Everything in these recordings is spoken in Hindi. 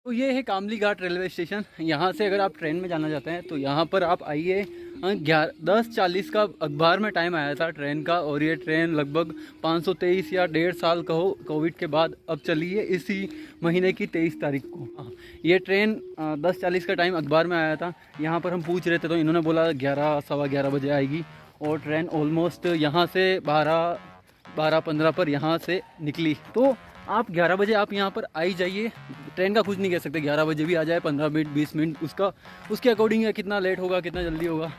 तो ये है कामली घाट रेलवे स्टेशन। यहाँ से अगर आप ट्रेन में जाना चाहते हैं तो यहाँ पर आप आइए। 10:40 का अखबार में टाइम आया था ट्रेन का, और ये ट्रेन लगभग 523 या 1.5 साल कहो कोविड के बाद अब चली है, इसी महीने की 23 तारीख को। ये ट्रेन 10:40 का टाइम अखबार में आया था। यहाँ पर हम पूछ रहे थे तो इन्होंने बोला 11 सवा 11 बजे आएगी, और ट्रेन ऑलमोस्ट यहाँ से 12:15 पर यहाँ से निकली। तो आप 11 बजे आप यहाँ पर आ ही जाइए। ट्रेन का कुछ नहीं कह सकते, 11 बजे भी आ जाए, 15 मिनट 20 मिनट उसके अकॉर्डिंग है, कितना लेट होगा कितना जल्दी होगा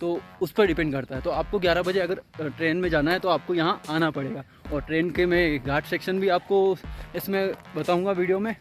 तो उस पर डिपेंड करता है। तो आपको 11 बजे अगर ट्रेन में जाना है तो आपको यहाँ आना पड़ेगा। और ट्रेन के मैं घाट सेक्शन भी आपको इसमें बताऊँगा वीडियो में।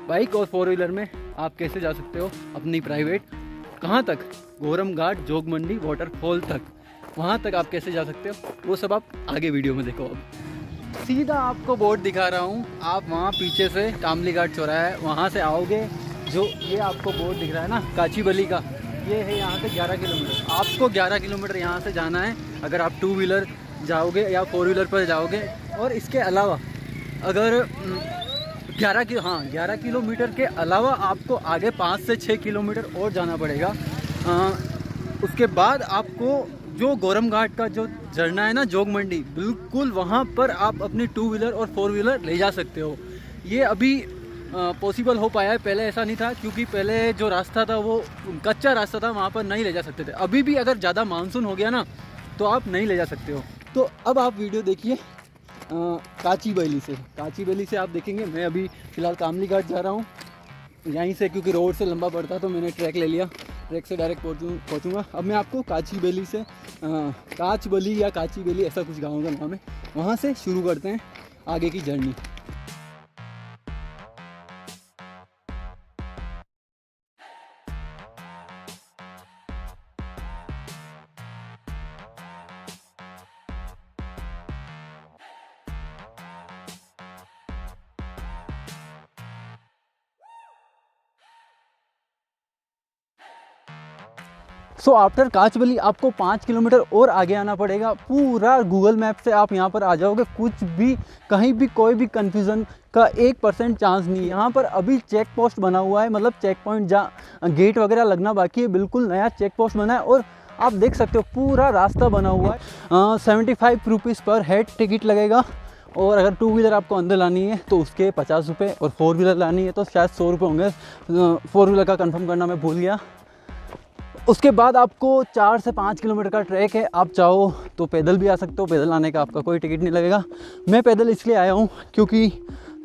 बाइक और 4 व्हीलर में आप कैसे जा सकते हो अपनी प्राइवेट, कहाँ तक, गोरम घाट जोगमंडी वाटरफॉल तक, वहाँ तक आप कैसे जा सकते हो वो सब आप आगे वीडियो में देखो। अब सीधा आपको बोर्ड दिखा रहा हूँ, आप वहाँ पीछे से कामली घाट चौराहा है, वहाँ से आओगे, जो ये आपको बोर्ड दिख रहा है ना काची बली का, ये है यहाँ से 11 किलोमीटर। आपको 11 किलोमीटर यहाँ से जाना है अगर आप 2 व्हीलर जाओगे या 4 व्हीलर पर जाओगे। और इसके अलावा अगर 11 किलोमीटर के अलावा आपको आगे 5 से 6 किलोमीटर और जाना पड़ेगा। उसके बाद आपको जो गोरम घाट का जो झरना है ना जोगमंडी, बिल्कुल वहाँ पर आप अपनी 2 व्हीलर और 4 व्हीलर ले जा सकते हो। ये अभी पॉसिबल हो पाया है, पहले ऐसा नहीं था, क्योंकि पहले जो रास्ता था वो कच्चा रास्ता था, वहाँ पर नहीं ले जा सकते थे। अभी भी अगर ज़्यादा मानसून हो गया ना तो आप नहीं ले जा सकते हो। तो अब आप वीडियो देखिए काची बैली से आप देखेंगे। मैं अभी फ़िलहाल कामली घाट जा रहा हूँ यहीं से, क्योंकि रोड से लंबा पड़ता तो मैंने ट्रैक ले लिया, ट्रैक से डायरेक्ट पहुँचूँगा। अब मैं आपको काची बैली से काच बली या काची बैली ऐसा कुछ गाँव का नाम है, वहाँ से शुरू करते हैं आगे की जर्नी। सो आफ्टर काचबली आपको 5 किलोमीटर और आगे आना पड़ेगा। पूरा गूगल मैप से आप यहाँ पर आ जाओगे, कुछ भी कहीं भी कोई भी कन्फ्यूज़न का 1% चांस नहीं है। यहाँ पर अभी चेक पोस्ट बना हुआ है, मतलब चेक पॉइंट जहाँ गेट वगैरह लगना बाकी है, बिल्कुल नया चेक पोस्ट बना है। और आप देख सकते हो पूरा रास्ता बना हुआ है। 75 रुपीज़ पर हेड टिकट लगेगा। और अगर 2 व्हीलर आपको अंदर लानी है तो उसके 50 रुपये, और 4 व्हीलर लानी है तो शायद 100 रुपये होंगे। 4 व्हीलर का कंफर्म करना मैं भूल गया। उसके बाद आपको 4 से 5 किलोमीटर का ट्रैक है। आप चाहो तो पैदल भी आ सकते हो, पैदल आने का आपका कोई टिकट नहीं लगेगा। मैं पैदल इसलिए आया हूँ क्योंकि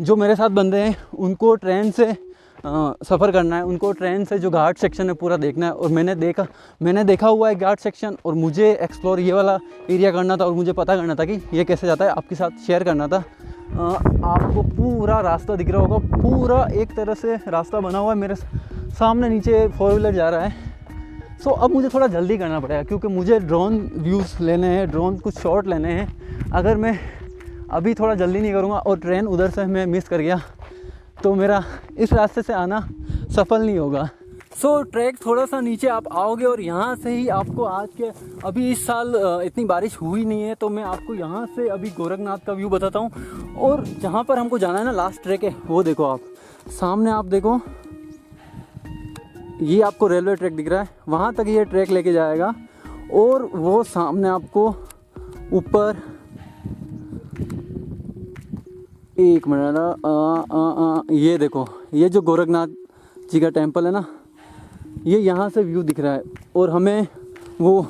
जो मेरे साथ बंदे हैं उनको ट्रेन से सफ़र करना है, उनको ट्रेन से जो घाट सेक्शन है पूरा देखना है। और मैंने देखा हुआ है घाट सेक्शन, और मुझे एक्सप्लोर ये वाला एरिया करना था और मुझे पता करना था कि ये कैसे जाता है, आपके साथ शेयर करना था। आपको पूरा रास्ता दिख रहा होगा, पूरा एक तरह से रास्ता बना हुआ है। मेरे सामने नीचे 4 व्हीलर जा रहा है। सो अब मुझे थोड़ा जल्दी करना पड़ेगा क्योंकि मुझे ड्रोन व्यूज़ लेने हैं, ड्रोन कुछ शॉट लेने हैं। अगर मैं अभी थोड़ा जल्दी नहीं करूँगा और ट्रेन उधर से मैं मिस कर गया तो मेरा इस रास्ते से आना सफल नहीं होगा। सो ट्रैक थोड़ा सा नीचे आप आओगे और यहाँ से ही आपको आज के अभी इस साल इतनी बारिश हुई नहीं है, तो मैं आपको यहाँ से अभी गोरखनाथ का व्यू बताता हूँ। और जहाँ पर हमको जाना है ना, लास्ट ट्रैक है वो देखो, आप सामने आप देखो, ये आपको रेलवे ट्रैक दिख रहा है, वहाँ तक ये ट्रैक लेके जाएगा। और वो सामने आपको ऊपर, एक मिनट, ये देखो, ये जो गोरखनाथ जी का टेम्पल है ना, ये यहाँ से व्यू दिख रहा है। और हमें वो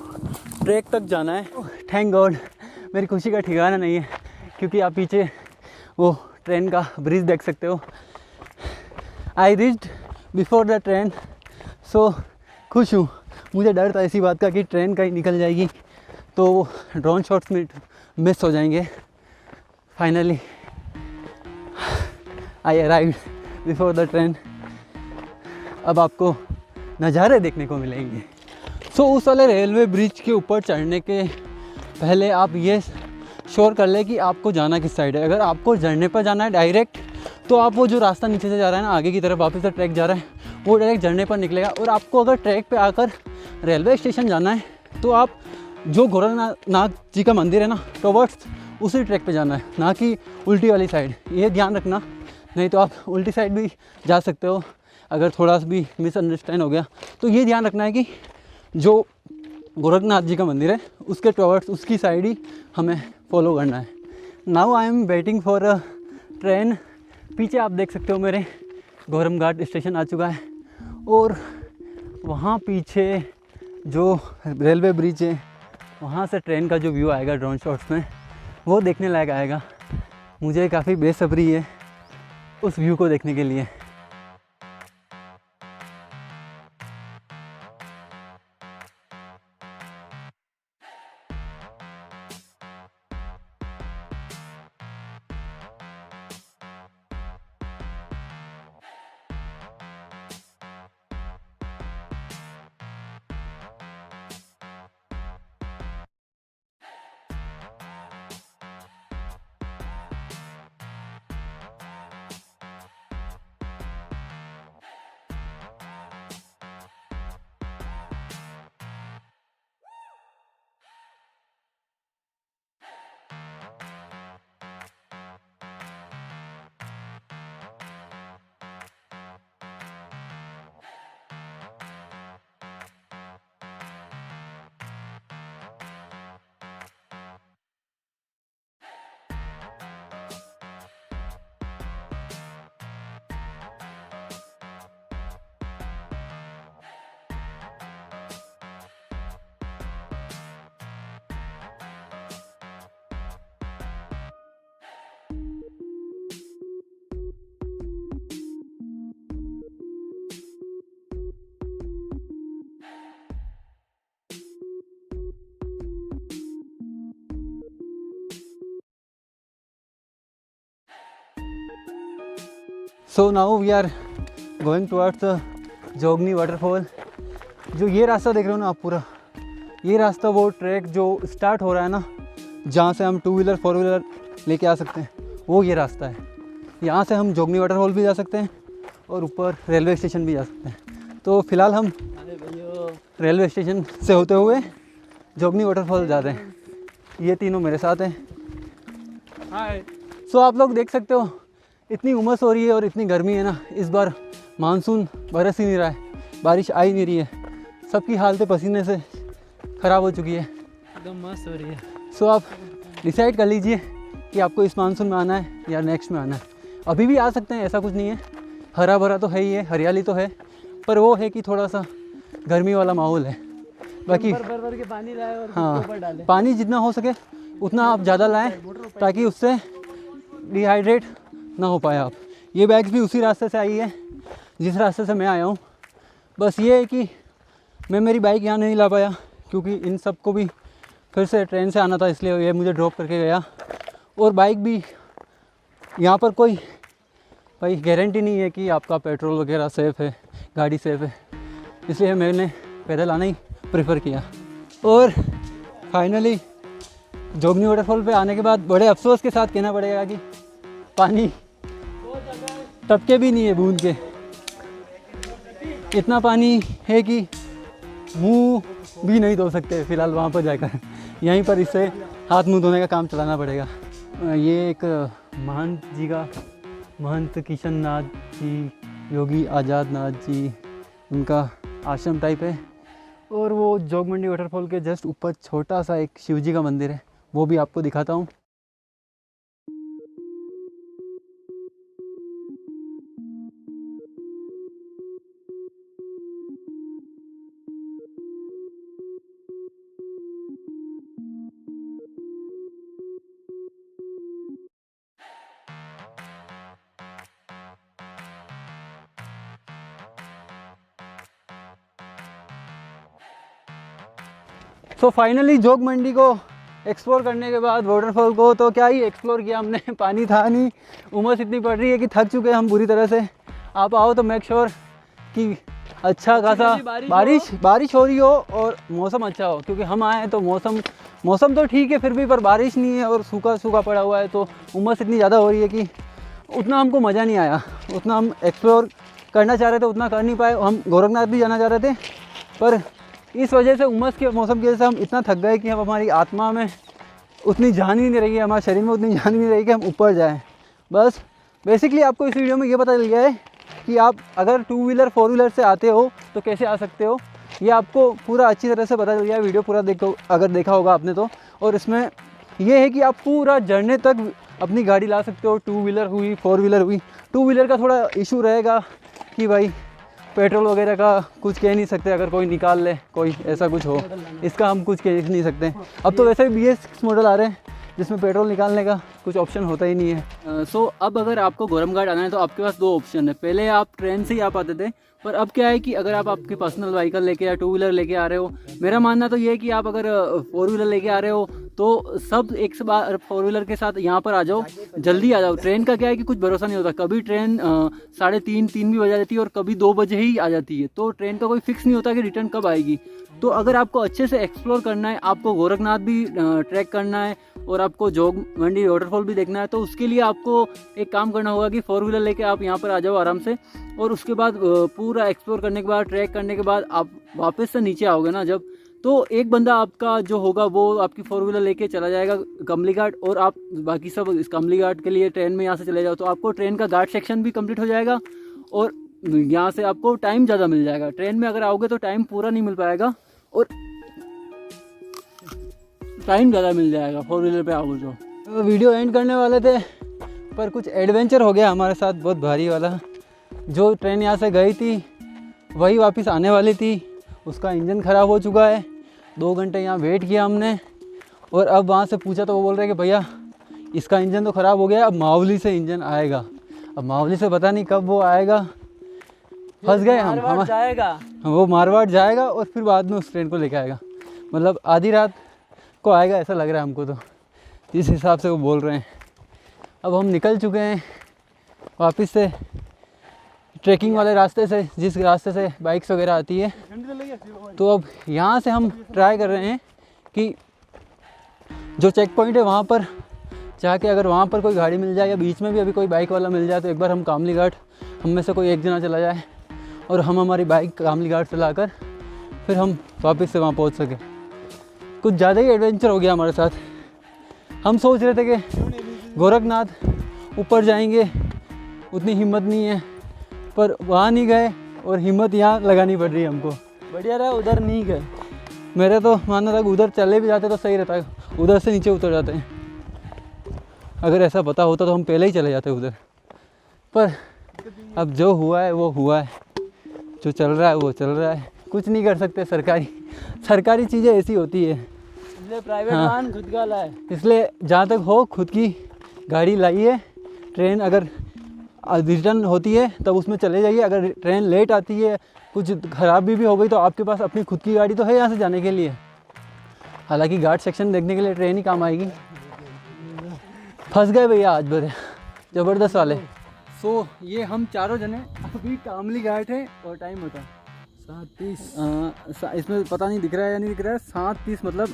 ट्रैक तक जाना है। थैंक गॉड मेरी खुशी का ठिकाना नहीं है क्योंकि आप पीछे वो ट्रेन का ब्रिज देख सकते हो। I reached before the train, so खुश हूँ। मुझे डर था इसी बात का कि ट्रेन कहीं निकल जाएगी तो ड्रोन शॉट्स में मिस हो जाएंगे। Finally I arrived before the train. अब आपको नज़ारे देखने को मिलेंगे। सो उस वाले रेलवे ब्रिज के ऊपर चढ़ने के पहले आप ये श्योर कर ले कि आपको जाना किस साइड है। अगर आपको झरने पर जाना है डायरेक्ट, तो आप वो जो रास्ता नीचे से जा रहा है ना, आगे की तरफ वापस से ट्रैक जा रहा है, वो डायरेक्ट झरने पर निकलेगा। और आपको अगर ट्रैक पे आकर रेलवे स्टेशन जाना है तो आप जो गोरखनाथ जी का मंदिर है ना, टुवर्ड्स उसी ट्रैक पे जाना है, ना कि उल्टी वाली साइड। ये ध्यान रखना, नहीं तो आप उल्टी साइड भी जा सकते हो। अगर थोड़ा सा भी मिसअंडरस्टैंड हो गया तो ये ध्यान रखना है कि जो गोरखनाथ जी का मंदिर है उसके टुवर्ड्स उसकी साइड ही हमें फॉलो करना है। Now I am waiting for a train. पीछे आप देख सकते हो मेरे गौरम घाट स्टेशन आ चुका है। और वहाँ पीछे जो रेलवे ब्रिज है, वहाँ से ट्रेन का जो व्यू आएगा ड्रोन शॉट्स में, वो देखने लायक आएगा। मुझे काफ़ी बेसब्री है उस व्यू को देखने के लिए। So now we are going towards Jogni waterfall. जो ये रास्ता देख रहे हो ना आप, पूरा ये रास्ता वो ट्रैक जो स्टार्ट हो रहा है ना, जहाँ से हम 2 व्हीलर 4 व्हीलर लेके आ सकते हैं, वो ये रास्ता है। यहाँ से हम जोगनी वाटरफॉल भी जा सकते हैं और ऊपर रेलवे स्टेशन भी जा सकते हैं। तो फ़िलहाल हम रेलवे स्टेशन से होते हुए जोगनी वाटरफॉल जा रहे हैं। ये तीनों मेरे साथ हैं। हाय। सो आप लोग देख सकते हो इतनी उमस हो रही है और इतनी गर्मी है ना, इस बार मानसून बरस ही नहीं रहा है, बारिश आ ही नहीं रही है, सबकी हालतें पसीने से ख़राब हो चुकी है, एकदम मस्त हो रही है। सो आप डिसाइड कर लीजिए कि आपको इस मानसून में आना है या नेक्स्ट में आना है। अभी भी आ सकते हैं, ऐसा कुछ नहीं है, हरा भरा तो है ही है, हरियाली तो है, पर वो है कि थोड़ा सा गर्मी वाला माहौल है। बाकी भर के पानी लाए और हाँ, पानी जितना हो सके उतना आप ज़्यादा लाएं ताकि उससे डिहाइड्रेट ना हो पाए आप। ये बैग्स भी उसी रास्ते से आई है जिस रास्ते से मैं आया हूँ। बस ये है कि मैं मेरी बाइक यहाँ नहीं ला पाया क्योंकि इन सब को भी फिर से ट्रेन से आना था, इसलिए ये मुझे ड्रॉप करके गया। और बाइक भी यहाँ पर कोई भाई गारंटी नहीं है कि आपका पेट्रोल वगैरह सेफ़ है, गाड़ी सेफ़ है, इसलिए मैंने पैदल आना ही प्रेफर किया। और फाइनली जोगनी वाटरफॉल पे आने के बाद बड़े अफसोस के साथ कहना पड़ेगा कि पानी टपके भी नहीं है बूंद के, इतना पानी है कि मुंह भी नहीं धो सकते फ़िलहाल वहाँ पर जाकर। यहीं पर इससे हाथ मुंह धोने का काम चलाना पड़ेगा। ये एक महंत किशन नाथ जी, योगी आज़ाद नाथ जी, उनका आश्रम टाइप है। और वो जोगमंडी वाटरफॉल के जस्ट ऊपर छोटा सा एक शिव जी का मंदिर है, वो भी आपको दिखाता हूँ। तो फाइनली जोगमंडी को एक्सप्लोर करने के बाद वाटरफॉल को तो क्या ही एक्सप्लोर किया हमने, पानी था नहीं, उमस इतनी पड़ रही है कि थक चुके हैं हम बुरी तरह से। आप आओ तो मेक श्योर कि अच्छा खासा बारिश हो रही हो और मौसम अच्छा हो, क्योंकि हम आए हैं तो मौसम तो ठीक है फिर भी, पर बारिश नहीं है और सूखा सूखा पड़ा हुआ है, तो उमस इतनी ज़्यादा हो रही है कि उतना हमको मज़ा नहीं आया, उतना हम एक्सप्लोर करना चाह रहे थे उतना कर नहीं पाए। हम गोरखनाथ भी जाना चाह रहे थे, पर इस वजह से उमस के मौसम की वजह से हम इतना थक गए कि अब हमारी आत्मा में उतनी जान ही नहीं रहेगी, हमारे शरीर में उतनी जान ही नहीं रहेगी कि हम ऊपर जाएं। बस बेसिकली आपको इस वीडियो में ये पता चल गया है कि आप अगर 2 व्हीलर 4 व्हीलर से आते हो तो कैसे आ सकते हो, ये आपको पूरा अच्छी तरह से पता चल गया है। वीडियो पूरा देखो अगर देखा होगा आपने तो। और इसमें ये है कि आप पूरा झरने तक अपनी गाड़ी ला सकते हो, 2 व्हीलर हुई 4 व्हीलर हुई। 2 व्हीलर का थोड़ा इशू रहेगा कि भाई पेट्रोल वगैरह का कुछ कह नहीं सकते, अगर कोई निकाल ले कोई ऐसा कुछ हो, इसका हम कुछ कह नहीं सकते। अब तो वैसे भी BS6 मॉडल आ रहे हैं जिसमें पेट्रोल निकालने का कुछ ऑप्शन होता ही नहीं है। सो अब अगर आपको गोरमघाट आना है तो आपके पास 2 ऑप्शन है। पहले आप ट्रेन से ही आ पाते थे, पर अब क्या है कि अगर आप आपके पर्सनल व्हीकल लेके या 2 व्हीलर लेके आ रहे हो, मेरा मानना तो ये है कि आप अगर 4 व्हीलर लेके आ रहे हो तो सब एक से बार 4 व्हीलर के साथ यहाँ पर आ जाओ, जल्दी आ जाओ। ट्रेन का क्या है कि कुछ भरोसा नहीं होता, कभी ट्रेन 3:30 भी बजा देती है और कभी 2 बजे ही आ जाती है, तो ट्रेन का कोई फिक्स नहीं होता कि रिटर्न कब आएगी। तो अगर आपको अच्छे से एक्सप्लोर करना है, आपको गोरखनाथ भी ट्रैक करना है और आपको जोगमंडी वाटरफॉल भी देखना है, तो उसके लिए आपको एक काम करना होगा कि 4 व्हीलर लेके आप यहाँ पर आ जाओ आराम से। और उसके बाद पूरा एक्सप्लोर करने के बाद, ट्रैक करने के बाद आप वापस से नीचे आओगे ना जब, तो एक बंदा आपका जो होगा वो आपकी 4 व्हीलर लेके चला जाएगा कमली घाट, और आप बाकी सब इस कमली घाट के लिए ट्रेन में यहाँ से चले जाओ, तो आपको ट्रेन का घाट सेक्शन भी कंप्लीट हो जाएगा और यहाँ से आपको टाइम ज़्यादा मिल जाएगा। ट्रेन में अगर आओगे तो टाइम पूरा नहीं मिल पाएगा और टाइम ज़्यादा मिल जाएगा 4 व्हीलर पे आओगे तो। वीडियो एंड करने वाले थे पर कुछ एडवेंचर हो गया हमारे साथ बहुत भारी वाला। जो ट्रेन यहाँ से गई थी वही वापस आने वाली थी, उसका इंजन ख़राब हो चुका है। 2 घंटे यहाँ वेट किया हमने और अब वहाँ से पूछा तो वो बोल रहे कि भैया इसका इंजन तो ख़राब हो गया, अब मावली से इंजन आएगा। अब मावली से पता नहीं कब वो आएगा, फंस गए हम। जाएगा वो मारवाड़ जाएगा और फिर बाद में उस ट्रेन को लेके आएगा, मतलब आधी रात को आएगा ऐसा लग रहा है हमको तो, जिस हिसाब से वो बोल रहे हैं। अब हम निकल चुके हैं वापस से ट्रैकिंग वाले रास्ते से, जिस रास्ते से बाइक्स वगैरह आती है। तो अब यहाँ से हम ट्राई कर रहे हैं कि जो चेक पॉइंट है वहाँ पर जाके अगर वहाँ पर कोई गाड़ी मिल जाए या बीच में भी अभी कोई बाइक वाला मिल जाए तो एक बार हम कामली घाट, हम में से कोई एक जना चला जाए और हम हमारी बाइक कामली घाट से लाकर फिर हम वापस से वहाँ पहुँच सके। कुछ ज़्यादा ही एडवेंचर हो गया हमारे साथ। हम सोच रहे थे कि गोरखनाथ ऊपर जाएंगे, उतनी हिम्मत नहीं है, पर वहाँ नहीं गए और हिम्मत यहाँ लगानी पड़ रही है हमको। बढ़िया रहा उधर नहीं गए। मेरे तो मानना था उधर चले भी जाते तो सही रहता है, उधर से नीचे उतर जाते हैं। अगर ऐसा पता होता तो हम पहले ही चले जाते उधर, पर अब जो हुआ है वो हुआ है, जो चल रहा है वो चल रहा है, कुछ नहीं कर सकते। सरकारी चीज़ें ऐसी होती है, इसलिए प्राइवेट वाहन खुद का लाए। इसलिए जहाँ तक हो खुद की गाड़ी लाइए। ट्रेन अगर रिटर्न होती है तब उसमें चले जाइए। अगर ट्रेन लेट आती है, कुछ खराबी भी हो गई, तो आपके पास अपनी खुद की गाड़ी तो है यहाँ से जाने के लिए। हालांकि घाट सेक्शन देखने के लिए ट्रेन ही काम आएगी। फंस गए भैया आज बड़े ज़बरदस्त वाले। सो ये हम चारों जने अभी कामली घाट है और टाइम होता है 7:30। इसमें पता नहीं दिख रहा है या नहीं दिख रहा है। 7:30 मतलब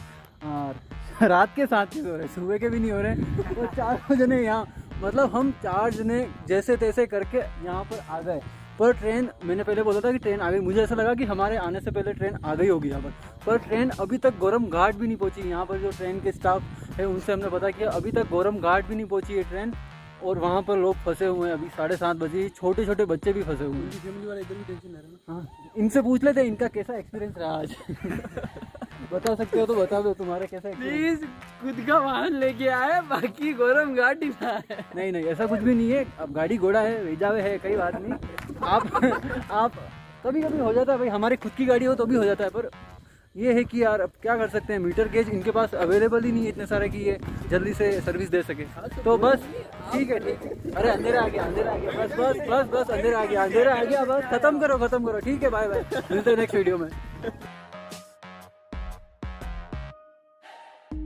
रात के 7:30 हो रहे, सुबह के भी नहीं हो रहे। तो चारों जने यहाँ, मतलब हम 4 जने जैसे तैसे करके यहाँ पर आ गए। पर ट्रेन, मैंने पहले बोला था कि ट्रेन आ गई, मुझे ऐसा लगा कि हमारे आने से पहले ट्रेन आ गई होगी यहाँ पर ट्रेन अभी तक गोरम घाट भी नहीं पहुँची। यहाँ पर जो ट्रेन के स्टाफ है उनसे हमने पता किया, अभी तक गोरम घाट भी नहीं पहुँची है ट्रेन। और वहाँ पर लोग फंसे हुए हैं, अभी 7:30 बजे, छोटे छोटे बच्चे भी फंसे हुए हैं। फैमिली वाले इधर भी टेंशन ले रहे हैं। हाँ, इनसे पूछ लेते इनका कैसा एक्सपीरियंस रहा आज। बता सकते हो तो बता दो, तुम्हारा कैसा प्लीज खुद का वाहन लेके आए, बाकी गोरम घाट ही ना है। नहीं, ऐसा कुछ भी नहीं है। अब गाड़ी घोड़ा है, भेजावे है, कई बात नहीं। आप कभी कभी हो जाता है भाई, हमारी खुद की गाड़ी हो तो भी हो जाता है। पर ये है कि यार अब क्या कर सकते हैं, मीटर गेज इनके पास अवेलेबल ही नहीं है इतने सारे कि ये जल्दी से सर्विस दे सके। तो बस ठीक है। अरे अंधेरा आ गया, बस अंधेरा आ गया, बस खत्म करो। ठीक है, बाय बाय, मिलते हैं नेक्स्ट वीडियो में।